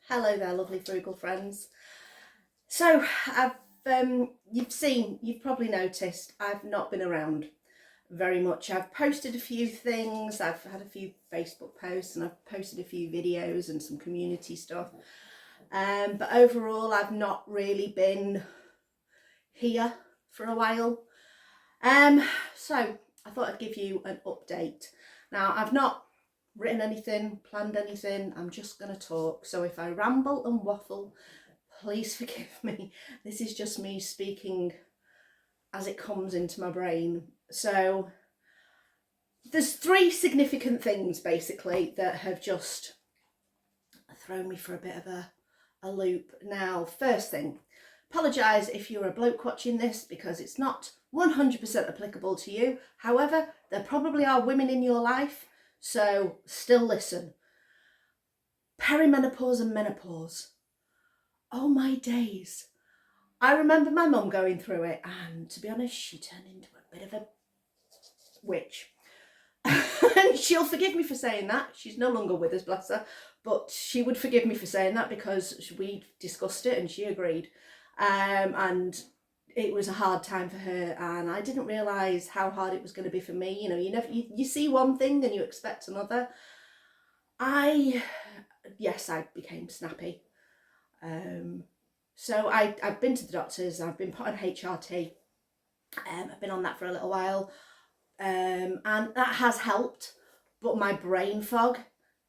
Hello there, lovely frugal friends. So you've probably noticed I've not been around very much. I've posted a few things, I've had a few Facebook posts, and I've posted a few videos and some community stuff. But overall, I've not really been here for a while. So I thought I'd give you an update. Now, I've not written anything, planned anything. I'm just going to talk. So if I ramble and waffle, please forgive me. This is just me speaking as it comes into my brain. So there's three significant things basically that have just thrown me for a bit of a loop. Now, first thing, apologise if you're a bloke watching this because it's not 100% applicable to you. However, there probably are women in your life, so still listen. Perimenopause and menopause. Oh my days. I remember my mum going through it, and to be honest, she turned into a bit of a witch. And she'll forgive me for saying that. She's no longer with us, bless her, but she would forgive me for saying that because we discussed it and she agreed. And it was a hard time for her, and I didn't realise how hard it was going to be for me. You see one thing and you expect another. I became snappy. So I've been to the doctors, I've been put on HRT, I've been on that for a little while, and that has helped, but my brain fog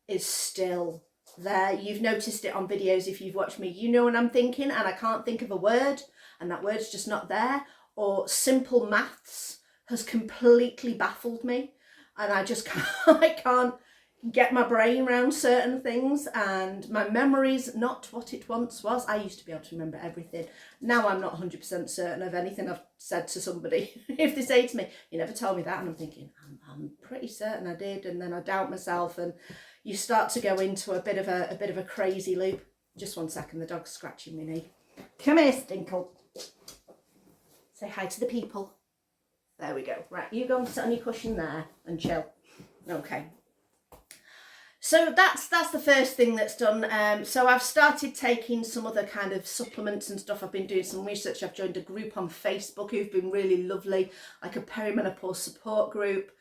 is still there. You've noticed it on videos if you've watched me, you know what I'm thinking, and I can't think of a word, and that word's just not there, or simple maths has completely baffled me, and I just can't get my brain around certain things, and my memory's not what it once was. I used to be able to remember everything. Now I'm not 100% certain of anything I've said to somebody. If they say to me, "You never told me that," and I'm thinking, I'm pretty certain I did, and then I doubt myself, and you start to go into a bit of a crazy loop. Just 1 second, the dog's scratching my knee. Come here, Stinkle. Say hi to the people. There we go. Right, you go and sit on your cushion there and chill. Okay. So that's the first thing that's done. So I've started taking some other kind of supplements and stuff. I've been doing some research. I've joined a group on Facebook who've been really lovely, like a perimenopause support group.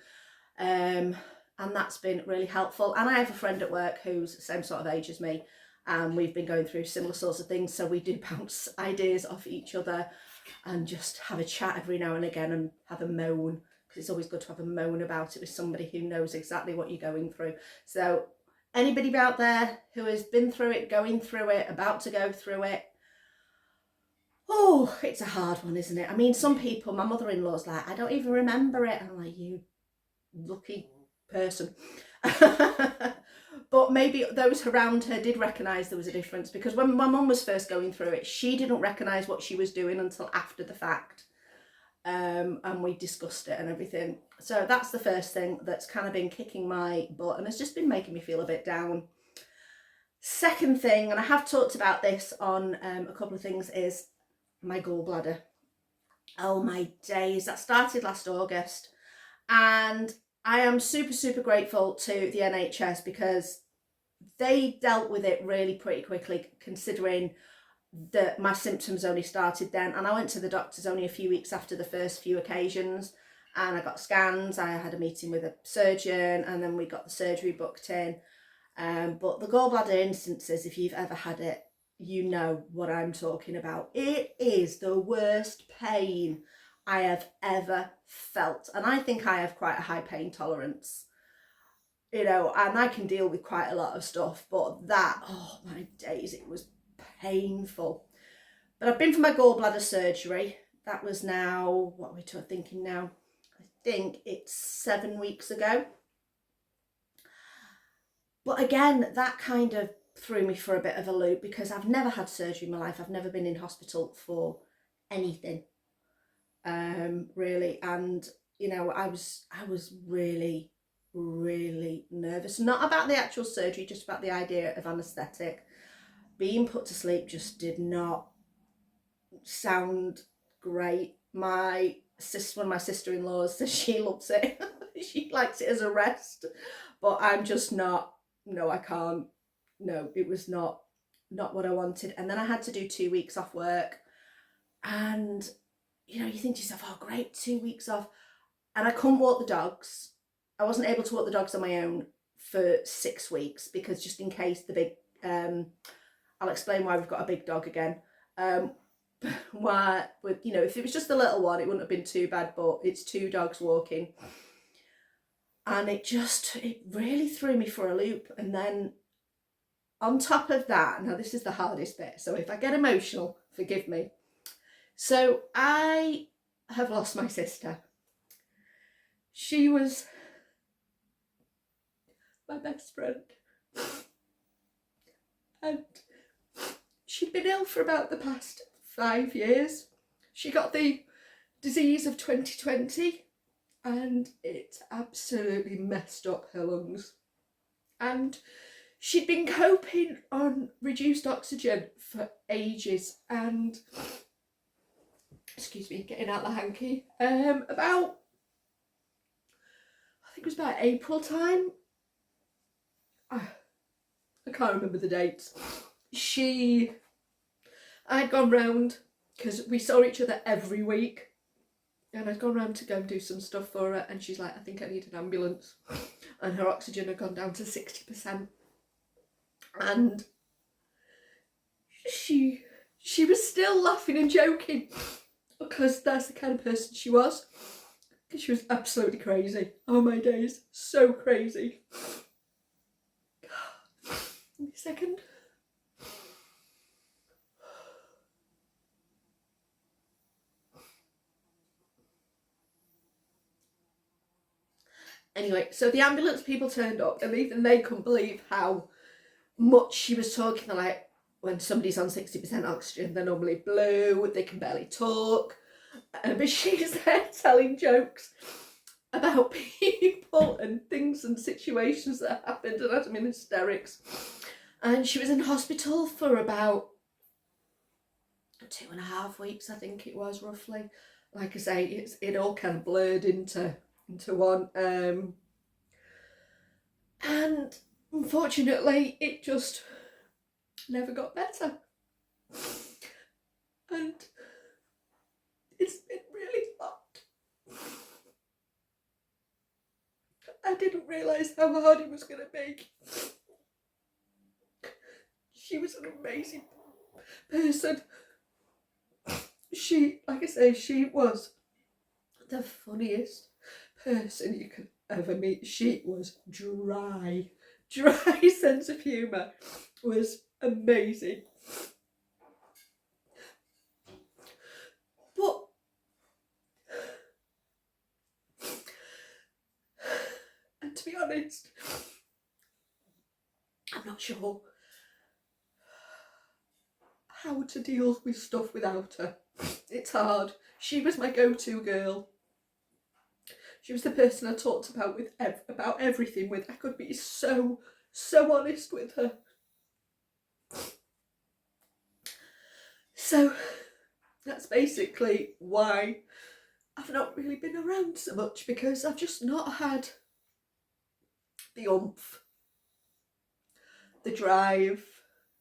And that's been really helpful. And I have a friend at work who's the same sort of age as me, and we've been going through similar sorts of things. So we do bounce ideas off each other and just have a chat every now and again and have a moan, because it's always good to have a moan about it with somebody who knows exactly what you're going through. So anybody out there who has been through it, going through it, about to go through it, oh, it's a hard one, isn't it? I mean, some people, my mother-in-law's like, "I don't even remember it." I'm like, you lucky person. But maybe those around her did recognise there was a difference, because when my mum was first going through it, she didn't recognise what she was doing until after the fact. And we discussed it and everything. So that's the first thing that's kind of been kicking my butt and has just been making me feel a bit down. Second thing, and I have talked about this on a couple of things, is my gallbladder. Oh my days, that started last August, and I am super grateful to the NHS because they dealt with it really pretty quickly, considering that my symptoms only started then, and I went to the doctors only a few weeks after the first few occasions, and I got scans, I had a meeting with a surgeon, and then we got the surgery booked in. But the gallbladder instances, if you've ever had it, you know what I'm talking about. It is the worst pain I have ever felt, and I think I have quite a high pain tolerance, and I can deal with quite a lot of stuff, but that, oh my days, it was painful. But I've been for my gallbladder surgery. That was now, what are we thinking now? I think it's 7 weeks ago. But again, that kind of threw me for a bit of a loop, because I've never had surgery in my life. I've never been in hospital for anything, really. And I was really nervous, not about the actual surgery, just about the idea of anaesthetic. Being put to sleep just did not sound great. One of my sister-in-laws says she loves it. She likes it as a rest, but I'm just not. No, I can't. No, it was not not what I wanted. And then I had to do 2 weeks off work. And, you know, you think to yourself, oh, great, 2 weeks off. And I couldn't walk the dogs. I wasn't able to walk the dogs on my own for 6 weeks because just in case the big, I'll explain why we've got a big dog again. Why, you know, if it was just a little one, it wouldn't have been too bad, but it's 2 dogs walking. And it really threw me for a loop. And then on top of that, now this is the hardest bit, so if I get emotional, forgive me. So I have lost my sister. She was my best friend. And she'd been ill for about the past 5 years. She got the disease of 2020 and it absolutely messed up her lungs. And she'd been coping on reduced oxygen for ages and, excuse me, getting out the hanky, about, I think it was about April time. I can't remember the dates. I'd gone round, because we saw each other every week, and I'd gone round to go and do some stuff for her, and she's like, I think I need an ambulance. And her oxygen had gone down to 60%. And she was still laughing and joking, because that's the kind of person she was. Because she was absolutely crazy. Oh my days, so crazy. Give me a second. Anyway, so the ambulance people turned up and even they couldn't believe how much she was talking. They're like, when somebody's on 60% oxygen, they're normally blue, they can barely talk. But she's there telling jokes about people and things and situations that happened and had them in hysterics. And she was in hospital for about 2.5 weeks, I think it was, roughly. Like I say, it all kind of blurred into one. And unfortunately, it just never got better. And it's been really hard. I didn't realise how hard it was going to be. She was an amazing person. Like I say, she was the funniest person you could ever meet. She was dry sense of humour was amazing. But and to be honest, I'm not sure how to deal with stuff without her. It's hard. She was my go-to girl. She was the person I talked about about everything with. I could be so honest with her. So that's basically why I've not really been around so much, because I've just not had the oomph, the drive,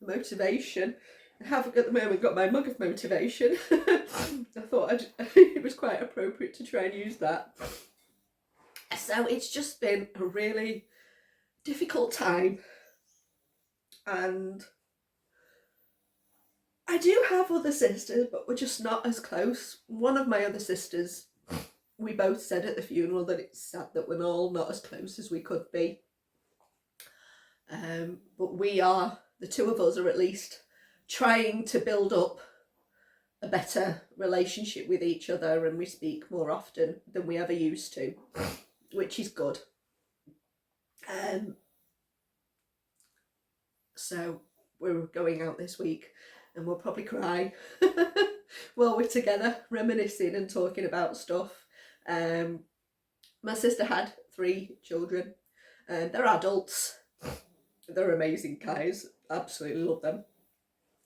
the motivation. I haven't at the moment got my mug of motivation. I thought it was quite appropriate to try and use that. So it's just been a really difficult time, and I do have other sisters, but we're just not as close. One of my other sisters, we both said at the funeral that it's sad that we're all not as close as we could be. But we are, the two of us are at least trying to build up a better relationship with each other, and we speak more often than we ever used to, which is good. So we're going out this week and we'll probably cry while we're together reminiscing and talking about stuff. My sister had 3 children and they're adults. They're amazing guys, absolutely love them.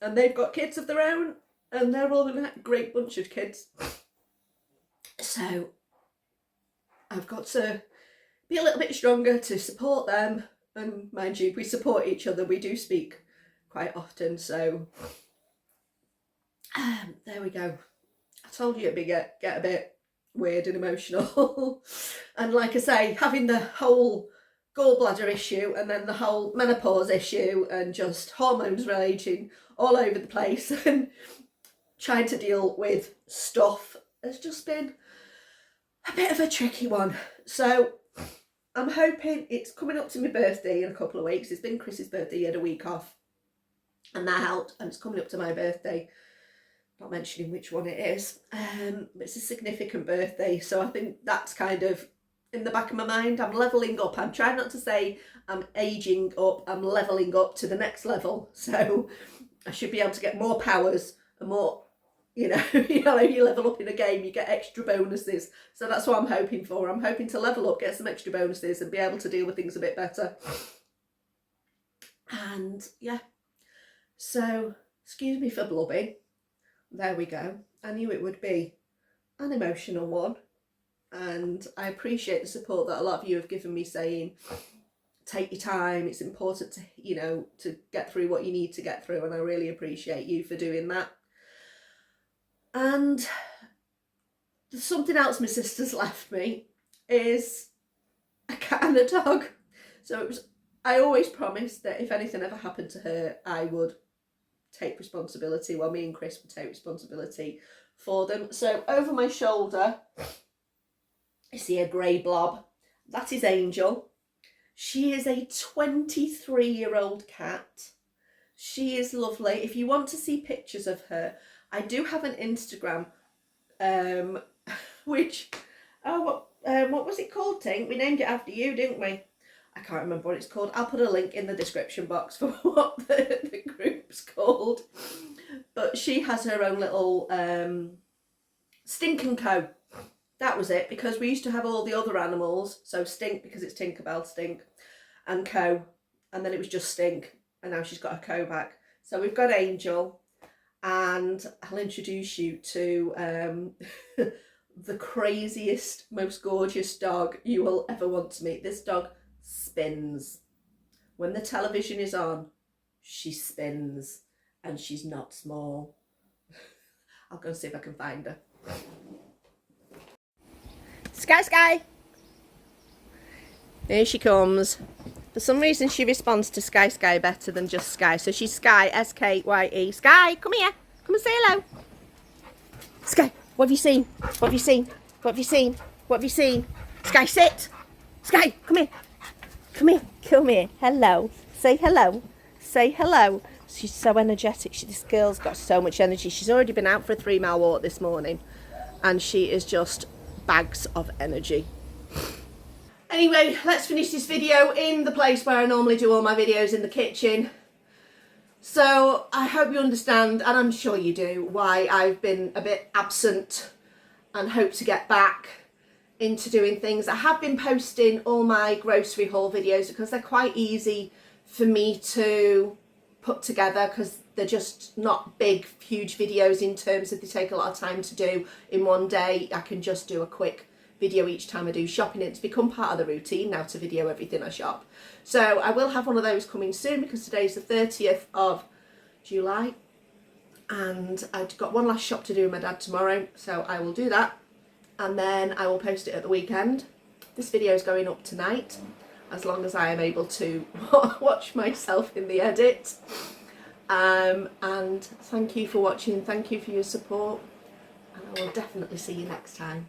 And they've got kids of their own and they're all a great bunch of kids. So I've got to be a little bit stronger to support them, and mind you, we support each other. We do speak quite often. So there we go. I told you it'd get a bit weird and emotional. And like I say, having the whole gallbladder issue and then the whole menopause issue and just hormones raging all over the place and trying to deal with stuff has just been a bit of a tricky one. So I'm hoping, it's coming up to my birthday in a couple of weeks. It's been Chris's birthday, he had a week off and that helped, and it's coming up to my birthday. Not mentioning which one it is. It's a significant birthday, so I think that's kind of in the back of my mind. I'm levelling up. I'm trying not to say I'm aging up. I'm levelling up to the next level. So I should be able to get more powers and more, you know, you level up in a game, you get extra bonuses. So that's what I'm hoping for. I'm hoping to level up, get some extra bonuses and be able to deal with things a bit better. And yeah, so excuse me for blubbing. There we go. I knew it would be an emotional one, and I appreciate the support that a lot of you have given me, saying take your time, it's important to, you know, to get through what you need to get through, and I really appreciate you for doing that. And something else my sister's left me is a cat and a dog. So I always promised that if anything ever happened to her, I would take responsibility. Well, me and Chris would take responsibility for them. So over my shoulder, I see a grey blob. That is Angel. She is a 23-year-old cat. She is lovely. If you want to see pictures of her, I do have an Instagram, which, what was it called, Tink? We named it after you, didn't we? I can't remember what it's called. I'll put a link in the description box for what the group's called. But she has her own little Stink and Co. That was it, because we used to have all the other animals. So Stink, because it's Tinkerbell, Stink, and Co. And then it was just Stink. And now she's got a Co back. So we've got Angel. And I'll introduce you to the craziest, most gorgeous dog you will ever want to meet. This dog spins. When the television is on, she spins, and she's not small. I'll go see if I can find her. Sky! There she comes. For some reason she responds to Sky better than just Sky. So she's Sky, S-K-Y-E. Sky, come here. Come and say hello. Sky, what have you seen? What have you seen? What have you seen? What have you seen? Sky, sit. Sky, come here. Come here, come here. Hello. Say hello. Say hello. She's so energetic. This girl's got so much energy. She's already been out for a 3-mile walk this morning, and she is just bags of energy. Anyway, let's finish this video in the place where I normally do all my videos, in the kitchen. So I hope you understand, and I'm sure you do, why I've been a bit absent and hope to get back into doing things. I have been posting all my grocery haul videos because they're quite easy for me to put together, because they're just not big, huge videos in terms of they take a lot of time to do in one day. I can just do a quick video each time I do shopping. It's become part of the routine now to video everything I shop. So I will have one of those coming soon, because today's the 30th of July and I've got one last shop to do with my dad tomorrow, so I will do that and then I will post it at the weekend. This video is going up tonight, as long as I am able to watch myself in the edit. And thank you for watching, thank you for your support, and I will definitely see you next time.